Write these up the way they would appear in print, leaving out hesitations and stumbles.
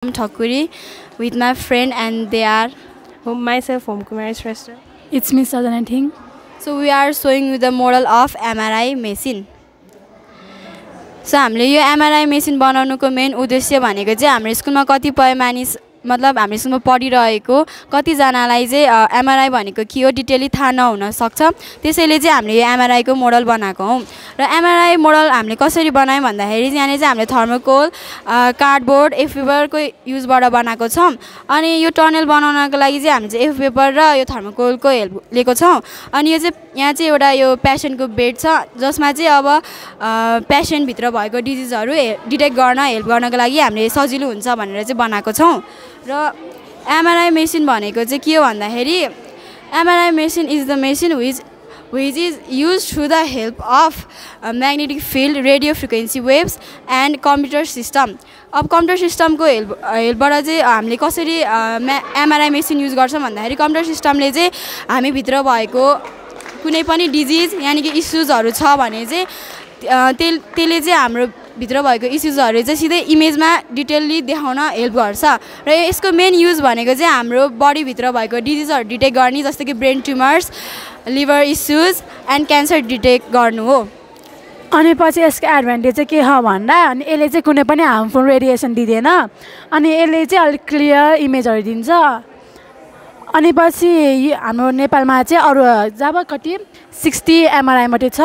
Thakuri with my friend and they are myself, Home Kumar Shrestha. It's me, Sadhana Thing. So we are showing you the model of MRI machine. So हामीले यो MRI machine बनाउनुको main उद्देश्य भनेको चाहिँ हाम्रो स्कुलमा कतिपय मानिस मतलब हाम्रो स्कुलमा पढिरहेको कतिजनालाई चाहिँ MRI भनेको के हो डिटेली थाहा नहुन सक्छ त्यसैले चाहिँ हामीले यो MRI को मोडल बनाएको हौ र MRI मोडल हामीले कसरी बनायौं भन्दाखेरि यहाँ चाहिँ हामीले थर्मोकोल कार्डबोर्ड एफ पेपर को युजबाट बनाएको छौं अनि यो टनल बनाउनको लागि चाहिँ हामीले चाहिँ एफ पेपर र यो थर्मोकोल को हेल्प लिएको छौं अनि यो चाहिँ यहाँ चाहिँ एउटा यो पेशेन्टको बेड छ जसमा चाहिँ अब पेशेन्ट भित्र भएको डिजिजहरु डिटेक्ट गर्न हेल्प गर्नको लागि हामीले सजिलो हुन्छ भनेर चाहिँ बनाएको छौं र MRI machine भनेको चाहिँ के हो भन्दाखेरि MRI machine is the machine which is used through the help of magnetic field radio frequency waves and computer system. अब कम्प्युटर सिस्टमको हेल्पबाट चाहिँ हामीले कसरी MRI machine युज गर्छौं भन्दाखेरि कम्प्युटर सिस्टमले चाहिँ हामी भित्र भएको कुनै पनि डिजिज यानी कि इश्यूजहरु छ भने चाहिँ त्यसले चाहिँ हाम्रो भित्र भएको इश्यूजहरु चाहिँ सिधै इमेजमा डिटेलली देखाउन हेल्प गर्छ र यसको मेन युज भनेको चाहिँ हाम्रो बडी भित्र भएको डिजिजहरु डिटेक्ट गर्ने जस्तै कि brain tumours liver issues and cancer detect गर्नु हो अनि पछि यसको एडभान्टेज चाहिँ के हो भन्दा अनि यसले चाहिँ कुनै पनि हार्मफुल रेडिएसन दिदैन अनि यसले चाहिँ अलि क्लियर इमेजहरु दिन्छ अनि पछि हाम्रो नेपालमा चाहिँ अरु जब कति 60 MRI मात्रै छ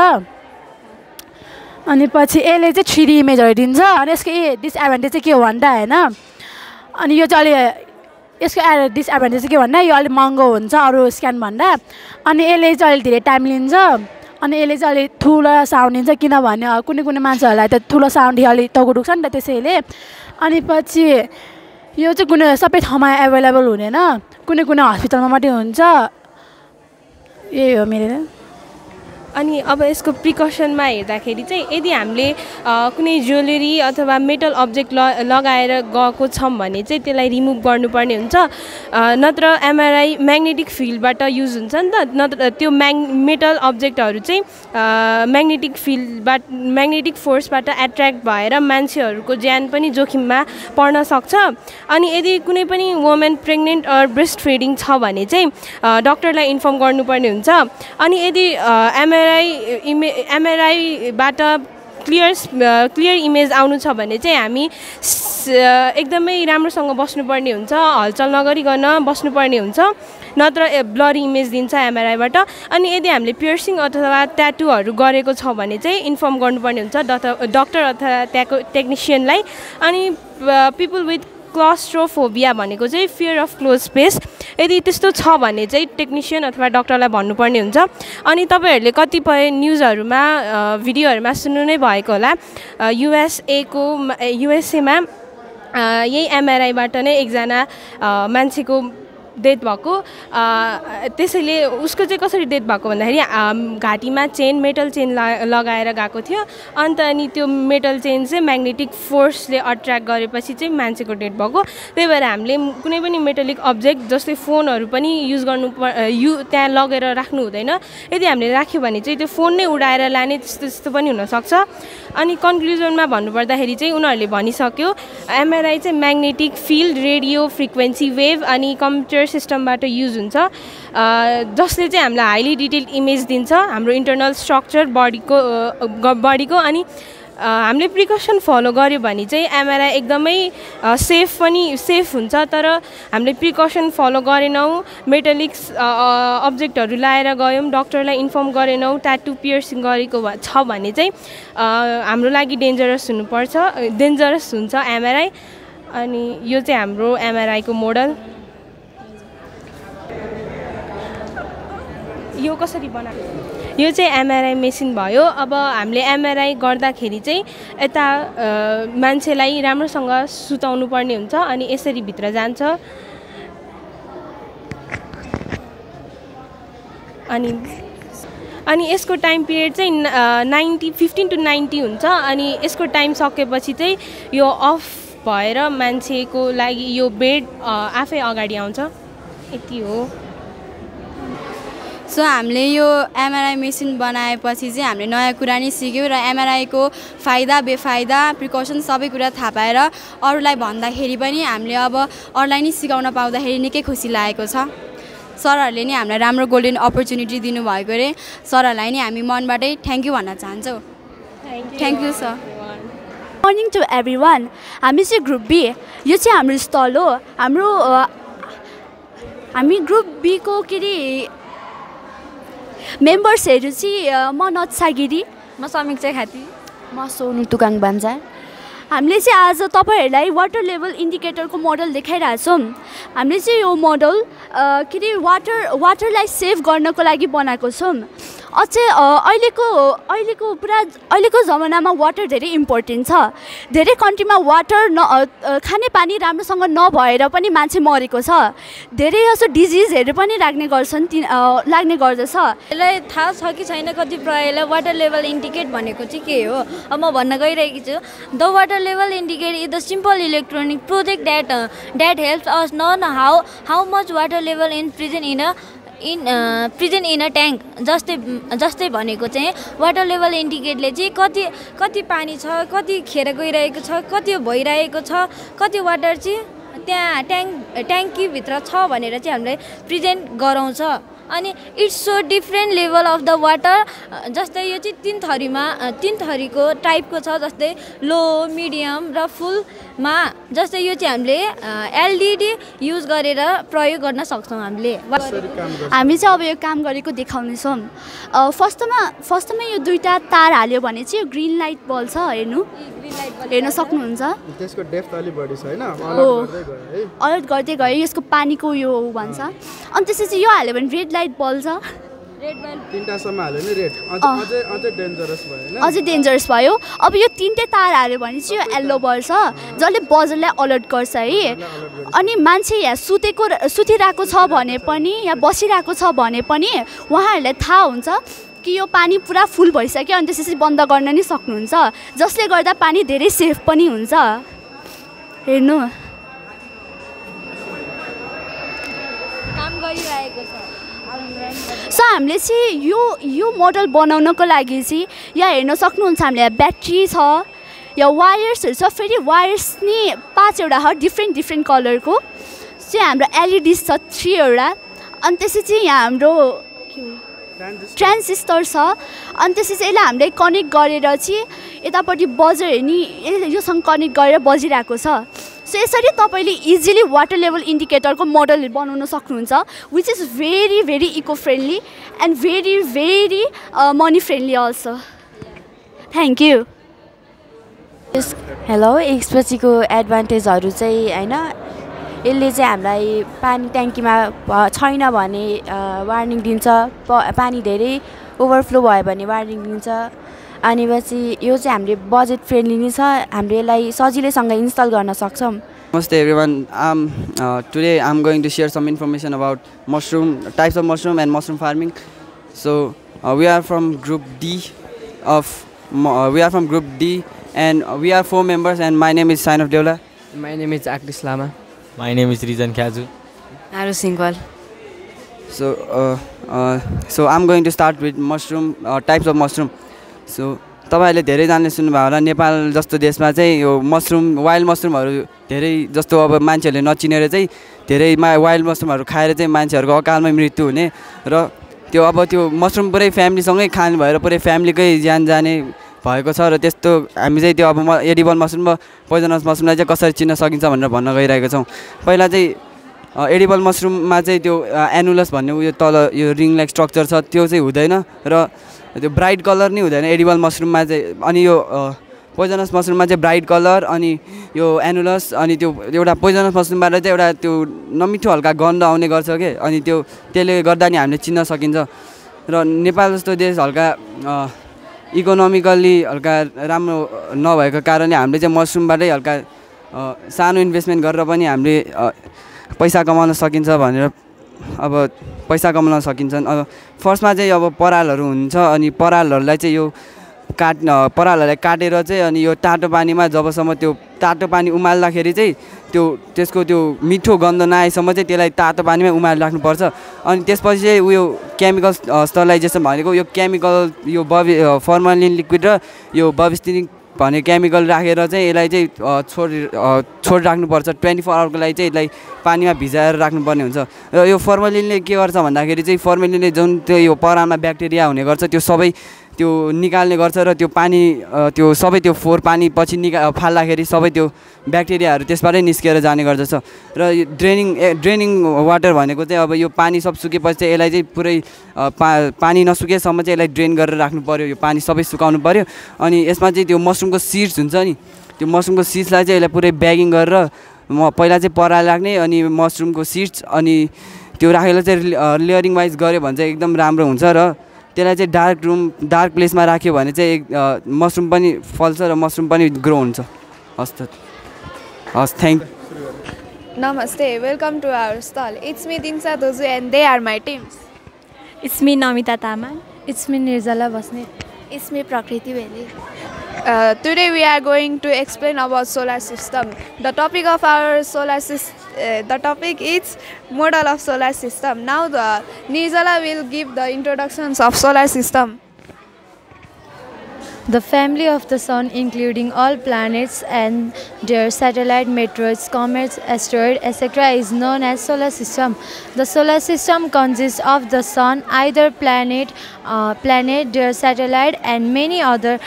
अनि पछि यसले चाहिँ 3D इमेजहरु दिन्छ अनि यसको डिसएडभान्टेज चाहिँ के हो भन्दा हैन अनि यो चाहिँ अलि यसको डिसएडभान्टेज चाहिँ के भन्दा यो अलि महँगो हुन्छ अरु स्क्यान भन्दा अनि यसले चाहिँ अलि धेरै टाइम लिन्छ अनि यसले चाहिँ अलि ठुलो साउन्ड दिन्छ किनभने कुनै मान्छेहरुलाई त ठुलो साउन्ड अलि टाउको दुख्छ नि त त्यसैले अनि पछि यो चाहिँ कुनै सबै ठाउँमा अवेलेबल हुँदैन कुनै हस्पिटलमा मात्रै हुन्छ यही हो मेरो अनि अब यसको प्रिकसनमा हेर्दाखेरि चाहिँ यदि हामीले कुनै ज्वेलरी अथवा मेटल अब्जेक्ट लगाएर गएको छौं भने चाहिँ त्यसलाई रिमुभ गर्नुपर्ने हुन्छ नत्र MRI म्याग्नेटिक फिल्डबाट युज हुन्छ नि त नत्र त्यो मेटल अब्जेक्टहरु चाहिँ म्याग्नेटिक फोर्सबाट एट्र्याक्ट भएर मान्छेहरुको ज्यान पनि जोखिममा पर्न सक्छ अनि यदि कुनै पनि woman pregnant or breast feeding छ भने चाहिँ डाक्टरलाई इन्फर्म गर्नुपर्ने हुन्छ अनि यदि MRI बाट क्लियर इमेज आउनु छ भने चाहिँ हामी एकदमै राम्रोसँग बस्नुपर्ने हुन्छ हलचल नगरिकन बस्नुपर्ने हुन्छ नत्र ब्लरी इमेज दिन्छ MRI बाट अनि यदि हामीले पियर्सिङ अथवा ट्याटूहरु गरेको छ भने चाहिँ इन्फर्म गर्नुपर्ने हुन्छ डाक्टर अथवा टेक्निशियनलाई अनि पीपल विथ क्लस्ट्रोफोबिया भनेको चाहिँ फियर अफ क्लोज स्पेस यदि त्यस्तो छ भने चाहिँ टेक्निशियन अथवा डाक्टरलाई भन्नुपर्ने हुन्छ अनि तपाईहरुले कतिपय न्यूजहरुमा भिडियोहरुमा सुन्नु नै भएको होला USA मा यही MRI बाट नै एकजना मान्छेको डेथ भएको त्यसैले उसको चाहिँ कसरी डेथ भएको भन्दाखेरि घाटीमा मेटल चेन लगाएर गएको थियो अनि त्यो मेटल चेन चाहिँ म्याग्नेटिक फोर्सले अट्र्याक्ट गरेपछि चाहिँ मान्छेको डेथ भएको त्यही भएर हामीले कुनै पनि मेटलिक अब्जेक्ट जस्तै फोनहरु पनि युज गर्नु त्यहाँ लगेर राख्नु हुँदैन यदि हामीले राख्यो भने चाहिँ त्यो फोन नै उडाएर लाने त्यस्तो पनि हुन सक्छ अनि कन्क्लुजनमा भन्नुपर्दाखेरि चाहिँ उनीहरुले भनिसक्यो MRI चाहिँ magnetic field radio frequency wave अनि कम्प्युटर सिस्टमबाट युज हुन्छ जसले चाहिँ हामीलाई हाइली डिटेल्ड इमेज दिन्छ हाम्रो इन्टरनल स्ट्रक्चर बडीको अनि हामीले प्रिकसन फलो गर्यो भने चाहिँ MRI एकदमै सेफ हुन्छ तर हामीले प्रिकसन फलो गरेनौ मेटलिक अब्जेक्टहरु लाएर गयौं डाक्टरलाई इन्फर्म गरेनौ ट्याटू पियर्सिङ गरेको छ भने चाहिँ हाम्रो लागि डेन्जरस हुन्छ MRI अनि यो चाहिँ हाम्रो MRI को मोडल यो कसरी बनाएको यो चाहिँ MRI मेसिन भयो अब हामीले MRI गर्दाखेरि चाहिँ यता मान्छेलाई राम्रोसँग सुताउनु पर्ने हुन्छ अनि यसरी भित्र जान्छ अनि यसको टाइम पिरियड चाहिँ 15 to 90 हुन्छ अनि यसको टाइम सकेपछि चाहिँ यो अफ भएर मान्छेको लागि यो बेड आफै अगाडि आउँछ यति हो सो हामीले यो एमआरआई मेसिन बनाएपछि चाहिँ हामीले नयाँ कुरा नै सिक्यौँ र एमआरआईको फाइदा बेफाइदा प्रिकसन सबै कुरा थाहा पाएर अरूलाई भन्दाखेरि पनि हामीले अब अरूलाई नै सिकाउन पाउँदाखेरि निकै खुसी लागेको छ सरहरूले नि हामीलाई राम्रो गोल्डन अपर्च्युनिटी दिनुभएको अरे सरहरूलाई नि हामी मनबाटै थ्याङ्क यू भन्न चाहन्छौँ thank you sir morning to everyone हामी चाहिँ ग्रुप बी यो चाहिँ हाम्रो स्टल हो हामी ग्रुप बीको के अरे मेम्बर्सहरू चाहिँ म नत्सा गिरी म समीक्षा खाती म सोनु तुकाङ बान्जा हामीले चाहिँ आज तपाईँहरूलाई वाटर लेभल इन्डिकेटरको मोडल देखाइरहेछौँ हामीले चाहिँ यो मोडल के अरे वाटरलाई सेभ गर्नको लागि बनाएको छौँ अझै अहिलेको जमानामा वाटर धेरै इम्पोर्टेन्ट छ धेरै कन्ट्रीमा वाटर खाने पानी राम्रोसँग नभएर पनि मान्छे मरेको छ धेरै जस्तो डिजिजहरू पनि लाग्ने गर्दछ यसलाई थाहा छ कि छैन कतिपयलाई वाटर लेभल इन्डिकेट भनेको चाहिँ के हो अब म भन्न गइरहेकी छु the water level indicate is the simple electronic project that helps us know how much water level present in a tank जस्तै भनेको चाहिँ वाटर लेभल इन्डिकेटले चाहिँ कति पानी छ कति खेर गइरहेको छ कति भइरहेको छ कति वाटर चाहिँ त्यहाँ ट्याङ्कीभित्र छ भनेर चाहिँ हामीलाई प्रेजेन्ट गराउँछ अनि it's so different level of the water जस्तै यो चाहिँ तीन थरीको टाइपको छ जस्तै लो मिडियम र फुलमा जस्तै यो चाहिँ हामीले एलडिडी युज गरेर प्रयोग गर्न सक्छौँ हामी चाहिँ अब यो काम गरेको देखाउनेछौँ फर्स्टमा यो दुईवटा तार हाल्यो भने चाहिँ यो ग्रिन लाइट बल्ब छ हेर्न सक्नुहुन्छ त्यसको डेप्थ अलि बढी छ हैन अलर्ट गर्दै गयो यसको पानीको यो भन्छ अनि त्यसपछि यो हाल्यो भने रेड लाइट बल्ब छ तीनटासम्म हाल्यो नि रेड अझै डेन्जरस भयो हैन अझै डेन्जरस भयो अब यो तीनटै तार हाल्यो भने चाहिँ यो येल्लो बल्ब छ जसले बजरलाई अलर्ट गर्छ है अनि मान्छे यहाँ सुतिरहेको छ भने पनि या बसिरहेको छ भने पनि उहाँहरूलाई थाहा हुन्छ कि यो पानी पुरा फुल भइसक्यो अनि त्यसपछि बन्द गर्न नि सक्नुहुन्छ जसले गर्दा पानी धेरै सेफ पनि हुन्छ हेर्नु काम गरिरहेको छ सो हामीले चाहिँ यो मोडल बनाउनको लागि चाहिँ यहाँ हेर्न सक्नुहुन्छ हामीले ब्याट्री छ या वायर्सहरू छ फेरि वायर्स नि 5वटा छ डिफ्रेन्ट कलरको चाहिँ हाम्रो एलइडी छ 3वटा अनि त्यसपछि यहाँ हाम्रो ट्रान्जिस्टर छ अनि त्यसपछि यसलाई हामीले कनेक्ट गरेर चाहिँ यतापट्टि बजर नि योसँग कनेक्ट गरेर बजिरहेको छ सो यसरी तपाईँले इजिली वाटर लेभल इन्डिकेटरको मोडल बनाउन सक्नुहुन्छ which is very very eco friendly and very very money friendly also thank you hello यसपछिको एडभान्टेजहरू चाहिँ होइन यसले चाहिँ हामीलाई पानी ट्याङ्कीमा छैन भने वार्निङ दिन्छ पानी धेरै ओभरफ्लो भयो भने वार्निङ दिन्छ अनि पछि यो चाहिँ हामीले बजेट फ्रेन्डली नै छ हामीले यसलाई सजिलैसँग इन्स्टल गर्न सक्छौँ Namaste everyone. Today I'm going to share some information about types of mushroom and mushroom farming. So we are from Group D and we are 4 members and my name is Sainaf Deola. My name is Akris Lama. My name is Rizan Khazu. Aru Singwal. So I'm going to start with types of mushroom. So तपाईहरुले धेरै जान्ने सुन्नुभयो होला नेपाल जस्तो देशमा चाहिँ यो wild मशरुमहरु धेरै जस्तो अब मान्छेहरुले नचिनेर चाहिँ धेरै वाइल्ड मशरुमहरु खाएर चाहिँ मान्छेहरुको अकालमै मृत्यु हुने र त्यो मशरुम पुरै फ्यामिलीसँगै खानु भएर पुरै फ्यामिलीकै ज्यान जाने भएको छ र त्यस्तो हामी चाहिँ त्यो अब एडिबल मशरुम र पोइजनस मशरुमलाई चाहिँ कसरी चिन्न सकिन्छ भनेर भन्न गइरहेको छौं पहिला चाहिँ एडिबल मशरुममा चाहिँ त्यो एनुलस भन्ने उयो तल यो रिङ लाइक स्ट्रक्चर छ त्यो चाहिँ हुँदैन र त्यो ब्राइट कलर नै हुँदैन एडिबल मशरुममा चाहिँ अनि यो पोइजनस मशरुममा चाहिँ ब्राइट कलर अनि यो एनुलस अनि त्यो एउटा पोइजनस मशरुमबाट चाहिँ एउटा त्यो नमिठो हल्का गन्ध आउने गर्छ के अनि त्यसले गर्दा नि हामीले चिन्न सकिन्छ र नेपाल जस्तो देश हल्का इकोनोमिकल्ली हल्का राम्रो नभएको कारणले हामीले चाहिँ मशरुमबाटै हल्का सानो इन्भेस्टमेन्ट गरेर पनि हामीले पैसा कमाउन सकिन्छ भनेर अब पैसा कमाउन सकिन्छन् अब फर्स्टमा चाहिँ अब परालहरू हुन्छ अनि परालहरूलाई चाहिँ यो परालहरूलाई काटेर चाहिँ अनि यो तातो पानीमा जबसम्म त्यो तातो पानी उमाल्दाखेरि चाहिँ त्यसको त्यो मिठो गन्ध नआएसम्म चाहिँ त्यसलाई तातो पानीमा उमालेर राख्नुपर्छ। अनि त्यसपछि चाहिँ उयो केमिकल स्टरलाइजेसन भनेको यो केमिकल यो फर्मालिन लिक्विड र यो बबिस्टिनिक भन्ने केमिकल राखेर चाहिँ यसलाई चाहिँ छोड राख्नुपर्छ। 24 आवरको लागि चाहिँ यसलाई पानीमा भिजाएर राख्नुपर्ने हुन्छ। र यो फर्मालिनले के गर्छ भन्दाखेरि चाहिँ फर्मालिनले जुन त्यो यो परालमा ब्याक्टेरिया हुने गर्छ त्यो सबै त्यो निकाल्ने गर्छ र त्यो पानी त्यो सबै त्यो फोहोर पानी पछि फाल्दाखेरि सबै त्यो ब्याक्टेरियाहरू त्यसबाटै निस्केर जाने गर्दछ। र यो ड्रेनिङ वाटर भनेको चाहिँ अब यो पानी सब सुकेपछि चाहिँ यसलाई चाहिँ पुरै पानी नसुकेसम्म चाहिँ यसलाई ड्रेन गरेर राख्नु पर्यो। यो पानी सबै सुकाउनु पर्यो। अनि यसमा चाहिँ त्यो मसरुमको सिड्स हुन्छ नि त्यो मसरुमको सिड्सलाई चाहिँ यसलाई पुरै ब्यागिङ गरेर पहिला चाहिँ पराल राख्ने अनि मसरुमको सिड्स अनि त्यो राखेर चाहिँ लेयरिङ वाइज गऱ्यो भने चाहिँ एकदम राम्रो हुन्छ। र त्यसलाई चाहिँ डार्क प्लेसमा राख्यो भने चाहिँ मसरुम पनि फल्छ र मसरुम पनि ग्रो हुन्छ। हस् thank you. Namaste, welcome to our stall. It's me Dinsa Dozu and they are my teams. It's me Namita Taman. It's me Nirjala Basne. It's me Prakriti Veli. Today we are going to explain about solar system. The topic of our the topic is model of solar system. Now the Nirjala will give the introductions of solar system. The family of the Sun, including all planets and their satellite, meteors, comets, asteroids, etc., is known as solar system. The solar system consists of the Sun, either planet, their satellite, and many other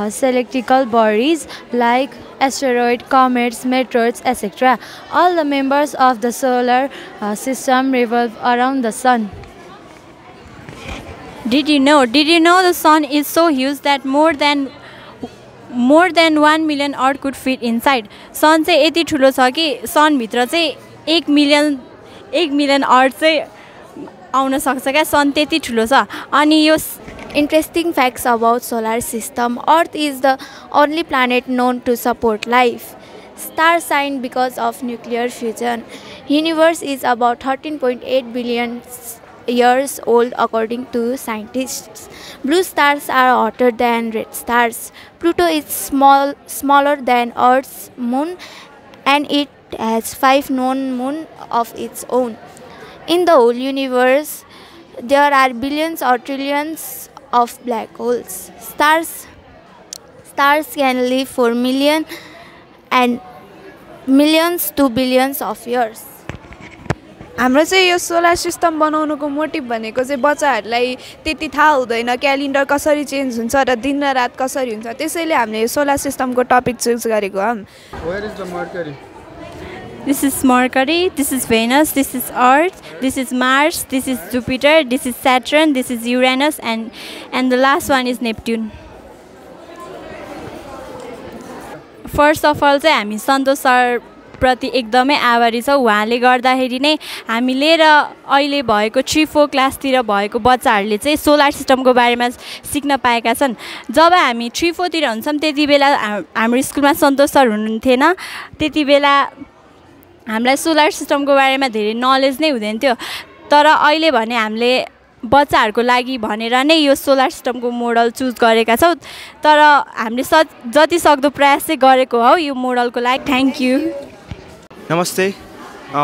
celestial bodies like asteroids, comets, meteors, etc. All the members of the solar system revolve around the Sun. Did you know the Sun is so huge that more than 1 million Earth could fit inside? Sun चाहिँ यति ठुलो छ कि सन भित्र चाहिँ 1 million अर्थ चाहिँ आउन सक्छ क्या सन त्यति ठुलो छ। अनि यो Interesting facts about solar system. Earth is the only planet known to support life. Stars shine because of nuclear fusion. Universe is about 13.8 billion years old according to scientists. Blue stars are hotter than red stars. Pluto is smaller than Earth's moon and it has 5 known moons of its own. In the whole universe, there are billions or trillions of black holes. Stars can live for millions and millions to billions of years. हाम्रो चाहिँ यो solar system बनाउनुको motive भनेको चाहिँ बच्चाहरूलाई त्यति थाहा हुँदैन क्यालेन्डर कसरी चेन्ज हुन्छ र दिन र रात कसरी हुन्छ, त्यसैले हामीले यो सोलर सिस्टमको टपिक चुज गरेको हौँ। Where is the Mercury? This is Mercury, this is Venus, this is Earth, this is Mars, this is Jupiter, this is Saturn, this is Uranus, and the last one is Neptune. First of all चाहिँ हामी सन्तोष sir प्रति एकदमै आभारी छौँ। उहाँले गर्दाखेरि नै हामीले र अहिले भएको 3-4 क्लासतिर भएको बच्चाहरूले चाहिँ सोलर सिस्टमको बारेमा सिक्न पाएका छन्। जब हामी 3-4 तिर हुन्छौँ त्यति बेला हाम्रो स्कुलमा सन्तोष सर हुनुहुन्थेन, त्यति बेला हामीलाई सोलर सिस्टमको बारेमा धेरै नलेज नै हुँदैन थियो। तर अहिले भने हामीले बच्चाहरूको लागि भनेर नै यो सोलर सिस्टमको मोडल चुज गरेका छौँ। तर हामीले जति सक्दो प्रयास चाहिँ गरेको हौ यो मोडलको लागि। Thank you. Namaste,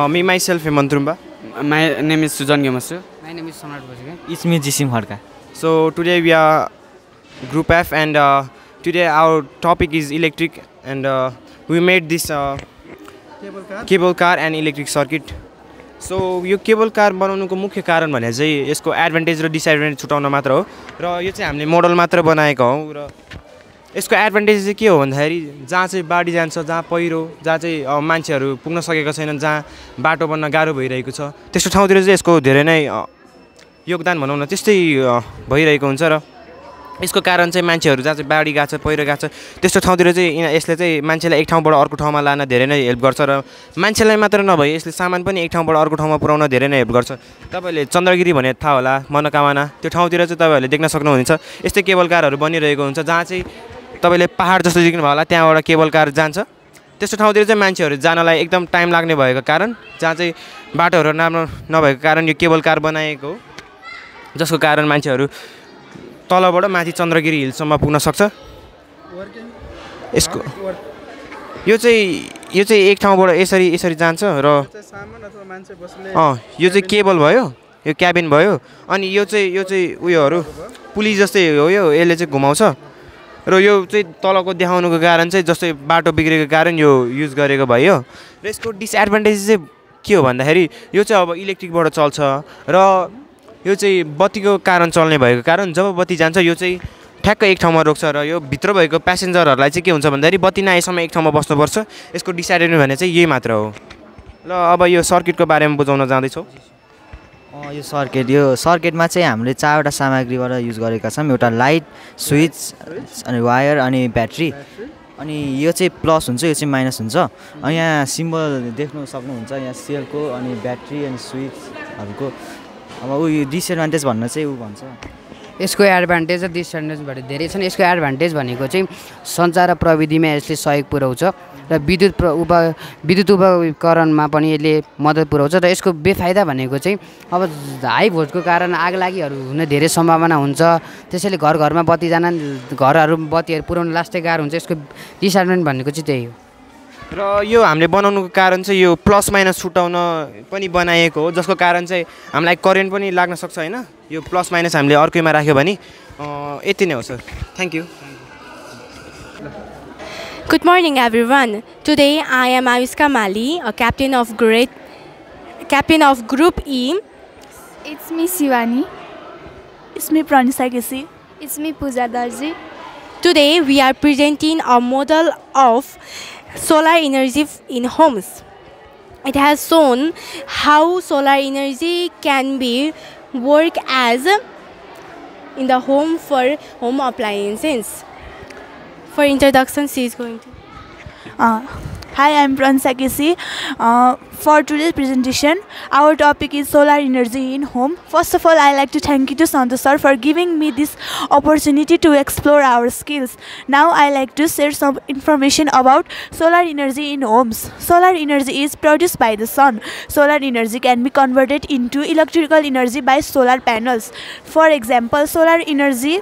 me myself Mantrumba. My name is Sujan Gemasu. My name is Samrat Bajika. It's me Jisim Harka. So today we are Group F and today our topic is electric and we made this cable car and electric circuit. So यो cable car बनाउनुको मुख्य कारण भने चाहिँ यसको advantage र disadvantage छुटाउन मात्र हो र यो चाहिँ हामीले मोडल मात्र बनाएको हौ र यसको एडभान्टेज चाहिँ के हो भन्दाखेरि जहाँ चाहिँ बाढी जान्छ, जहाँ पहिरो, जहाँ चाहिँ मान्छेहरू पुग्न सकेका छैनन्, जहाँ बाटो बन्न गाह्रो भइरहेको छ त्यस्तो ठाउँतिर चाहिँ यसको धेरै नै योगदान भनौँ न त्यस्तै भइरहेको हुन्छ र यसको कारण चाहिँ मान्छेहरू जहाँ चाहिँ बाढी गएको छ, पहिरो गएको छ त्यस्तो ठाउँतिर चाहिँ यसले चाहिँ मान्छेलाई एक ठाउँबाट अर्को ठाउँमा लान धेरै नै हेल्प गर्छ र मान्छेलाई मात्र नभई यसले सामान पनि एक ठाउँबाट अर्को ठाउँमा पुर्याउन धेरै नै हेल्प गर्छ। तपाईँहरूले चन्द्रगिरी भने थाहा होला, मनोकामना त्यो ठाउँतिर चाहिँ तपाईँहरूले देख्न सक्नुहुनेछ यस्तै केबल कारहरू बनिरहेको हुन्छ जहाँ चाहिँ तपाईँले पहाड जस्तो देख्नु भयो होला त्यहाँबाट केबल कार जान्छ। त्यस्तो ठाउँतिर चाहिँ मान्छेहरू जानलाई एकदम टाइम लाग्ने भएको कारण जहाँ चाहिँ बाटोहरू राम्रो नभएको कारण यो केबल कार बनाएको हो जसको कारण मान्छेहरू तलबाट माथि चन्द्रगिरी हिलसम्म पुग्न सक्छ। यसको यो चाहिँ यो चाहिँ एक ठाउँबाट यसरी यसरी जान्छ र यो चाहिँ केबल भयो, यो क्याबिन भयो, अनि यो चाहिँ उयोहरू पुली जस्तै हो, यसले चाहिँ घुमाउँछ र यो चाहिँ तलको देखाउनुको कारण चाहिँ जस्तै बाटो बिग्रेको कारण यो युज गरेको भयो। र यसको डिसएडभान्टेज चाहिँ के हो भन्दाखेरि यो चाहिँ अब इलेक्ट्रिकबाट चल्छ र यो चाहिँ बत्तीको कारण चल्ने भएको कारण जब बत्ती जान्छ यो चाहिँ ठ्याक्क एक ठाउँमा रोक्छ र यो भित्र भएको प्यासेन्जरहरूलाई चाहिँ के हुन्छ भन्दाखेरि बत्ती नआएसम्म एक ठाउँमा बस्नुपर्छ। यसको डिसएडभान्टेज भने चाहिँ यही मात्र हो। ल अब यो सर्किटको बारेमा बुझाउन जाँदैछौँ। यो सर्किटमा चाहिँ हामीले 4वटा सामग्रीबाट युज गरेका छौँ। एउटा लाइट, स्विच अनि वायर अनि ब्याट्री। अनि यो चाहिँ प्लस हुन्छ, यो चाहिँ माइनस हुन्छ। अनि यहाँ सिम्बल देख्नु सक्नुहुन्छ, यहाँ सेलको अनि ब्याट्री अनि स्विचहरूको। अब उयो डिसएडभान्टेज भन्न चाहिँ भन्छ यसको एडभान्टेज र डिसएडभान्टेजबाट धेरै छन्। यसको एडभान्टेज भनेको चाहिँ सञ्चार र प्रविधिमा यसले सहयोग पुर्याउँछ र विद्युत उपकरणमा पनि यसले मद्दत पुर्याउँछ। र यसको बेफाइदा भनेको चाहिँ अब हाई भोल्टको कारण आगलागीहरू हुने धेरै सम्भावना हुन्छ। त्यसैले घरमा बत्ती जान घरहरू बत्तीहरू पुर्याउन लास्टै गाह्रो हुन्छ। यसको डिसएडभान्टेज भनेको चाहिँ त्यही हो। र यो हामीले बनाउनुको कारण चाहिँ यो प्लस माइनस छुटाउन पनि बनाइएको हो, जसको कारण चाहिँ हामीलाई करेन्ट पनि लाग्न सक्छ हैन। यो प्लस माइनस हामीले अर्कैमा राख्यो भने यति नै हो sir. Thank you. Good morning everyone. Today I am Aviska Mali, a captain of Group E. It's me Shivani. It's me Pranisa Kesi. It's me Pooja Darji. Today we are presenting a model of solar energy in homes. It has shown how solar energy can be work as in the home for home appliances. For introduction, she is going to. Hi, I am Pranisa Kesi. For today's presentation, our topic is solar energy in home. First of all, I like to thank you to Santosh sir for giving me this opportunity to explore our skills. Now, I like to share some information about solar energy in homes. Solar energy is produced by the sun. Solar energy can be converted into electrical energy by solar panels. For example, solar energy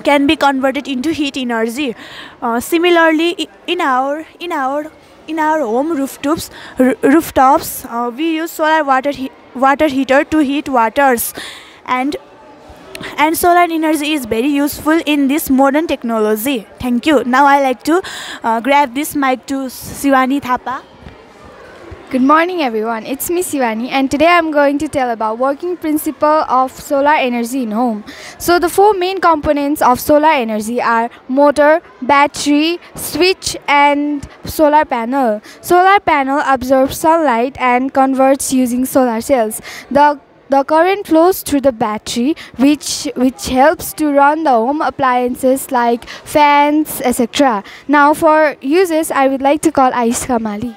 can be converted into heat energy. Similarly, in our home rooftops, we use solar water heater to heat waters, and solar energy is very useful in this modern technology. Thank you. Now I like to grab this mic to Shivani Thapa. Good morning everyone, it's me Shivani, and today I'm going to tell about working principle of solar energy in home. So the four main components of solar energy are motor, battery, switch and solar panel. Solar panel absorbs sunlight and converts using solar cells. The current flows through the battery which helps to run the home appliances like fans, etc. Now for uses, I would like to call Aishka Mali.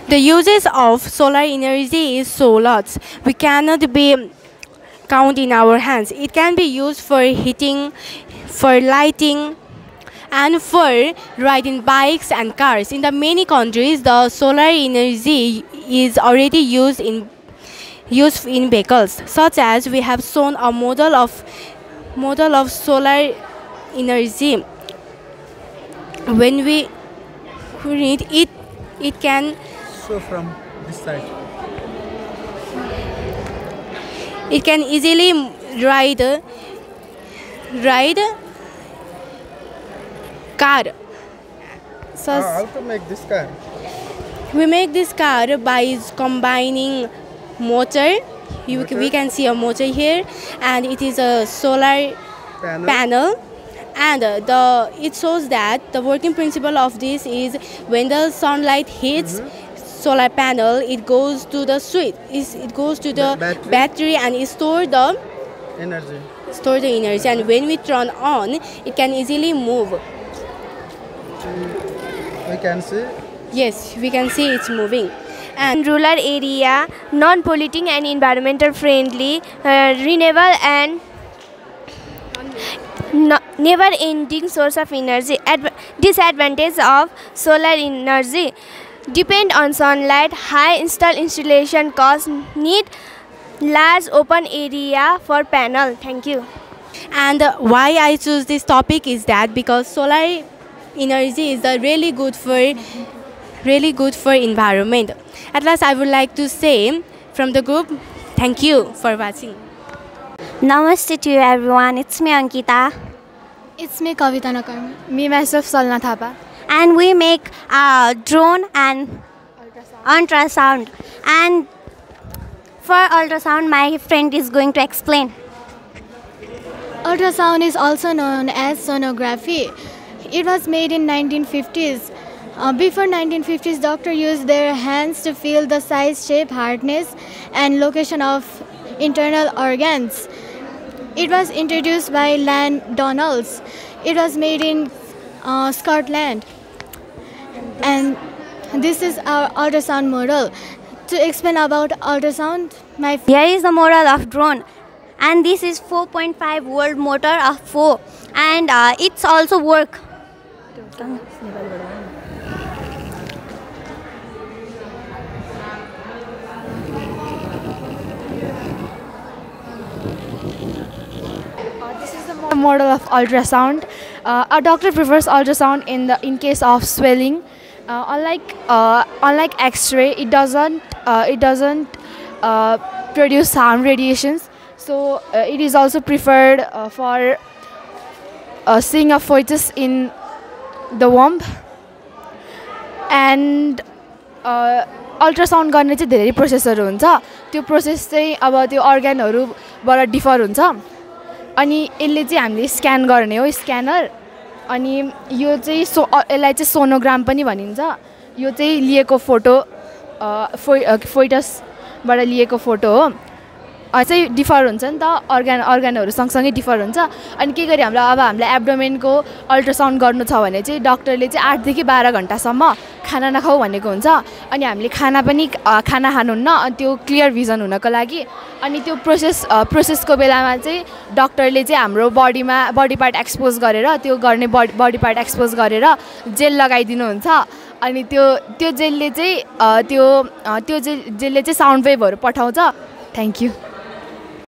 The uses of solar energy is so lots. We cannot be count in our hands. It can be used for heating, for lighting, and for riding bikes and cars. In the many countries, the solar energy is already used in vehicles. Such as we have shown a model of solar energy. When we read it, it can. So from this side, it can easily ride car. So how to make this car? We make this car by combining motor. We can see a motor here, and it is a solar panel. And it shows that the working principle of this is when the sunlight hits solar panel, it goes to the switch. It goes to the battery and it stores the energy. And when we turn on, it can easily move. We can see. Yes, we can see it's moving. And rural area, non-polluting and environmental friendly, renewable and never-ending source of energy. Disadvantage of solar energy: depend on sunlight, high installation cost, need large open area for panel. Thank you. And why I choose this topic is that because solar energy is really good for really good for environment. At last, I would like to say from the group, thank you for watching. Namaste to you everyone. It's me Ankita. It's me Kavita Nakarmi. Me myself Salna Thapa. And we make drone and ultrasound. And for ultrasound, my friend is going to explain. Ultrasound is also known as sonography. It was made in 1950s. Before 1950s, doctors used their hands to feel the size, shape, hardness, and location of internal organs. It was introduced by Lan Donalds. It was made in Scotland. And this is our ultrasound model. To explain about ultrasound, here is the model of drone. And this is 4.5 volt motor of 4. And it's also work. Model of ultrasound. A doctor prefers ultrasound in case of swelling. Unlike X-ray, it doesn't produce harm radiations. So it is also preferred for seeing a fetus in the womb. And ultrasound गर्ने चाहिँ धेरै प्रोसेसहरू हुन्छ. त्यो process चाहिँ अब त्यो अर्गनहरुबाट differ हुन्छ. अनि यसले चाहिँ हामीले स्क्यान गर्ने हो, स्क्यानर. अनि यो चाहिँ यसलाई चाहिँ सोनोग्राम पनि भनिन्छ. यो चाहिँ लिएको फोटो फोइटसबाट लिएको फोटो हो. चाहिँ डिफर हुन्छ नि त, अर्गनहरु सँगसँगै डिफर हुन्छ. अनि के गरी हामीले एब्डोमेनको अल्ट्रासाउन्ड गर्नु छ भने चाहिँ डाक्टरले चाहिँ 8 देखि 12 घण्टासम्म खाना नखाऊ भनेको हुन्छ. अनि हामीले खाना खानुहुन्न, अनि त्यो क्लियर भिजन हुनको लागि. अनि त्यो प्रोसेसको बेलामा चाहिँ डाक्टरले चाहिँ हाम्रो बडी पार्ट एक्सपोज गरेर त्यो गर्ने बडी पार्ट एक्सपोज गरेर जेल लगाइदिनु हुन्छ. अनि त्यो जेलले चाहिँ साउन्ड वेभहरु पठाउँछ. Thank you.